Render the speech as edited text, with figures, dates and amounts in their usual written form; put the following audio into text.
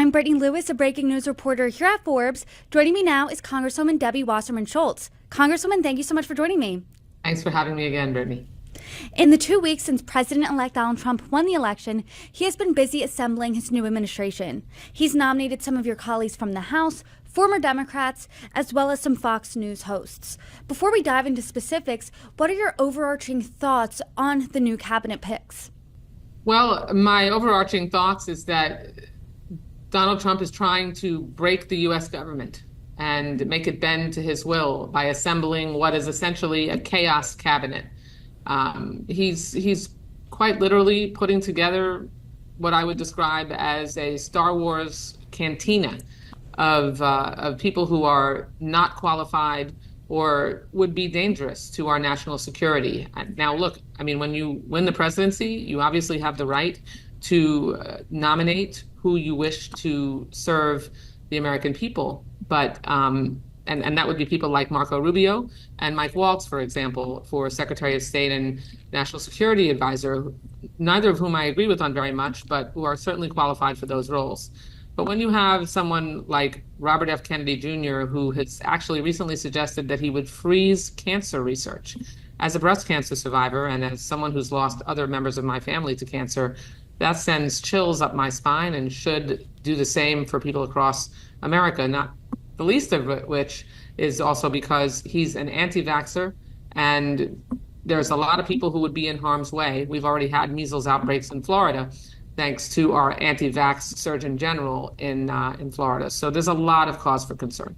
I'm Brittany Lewis, a breaking news reporter here at Forbes. Joining me now is Congresswoman Debbie Wasserman Schultz. Congresswoman, thank you so much for joining me. Thanks for having me again, Brittany. In the 2 weeks since President-elect Donald Trump won the election, he has been busy assembling his new administration. He's nominated some of your colleagues from the House, former Democrats, as well as some Fox News hosts. Before we dive into specifics, what are your overarching thoughts on the new cabinet picks? Well, my overarching thoughts is that Donald Trump is trying to break the U.S. government and make it bend to his will by assembling what is essentially a chaos cabinet. He's quite literally putting together what I would describe as a Star Wars cantina of people who are not qualified or would be dangerous to our national security. Now, look, I mean, when you win the presidency, you obviously have the right to nominate who you wish to serve the American people. But and that would be people like Marco Rubio and Mike Waltz, for example, for Secretary of State and National Security Advisor, neither of whom I agree with on very much, but who are certainly qualified for those roles. But when you have someone like Robert F. Kennedy Jr., who has actually recently suggested that he would freeze cancer research, as a breast cancer survivor and as someone who's lost other members of my family to cancer, that sends chills up my spine and should do the same for people across America, not the least of which is also because he's an anti-vaxxer, and there's a lot of people who would be in harm's way. We've already had measles outbreaks in Florida, thanks to our anti-vax Surgeon General in Florida. So there's a lot of cause for concern.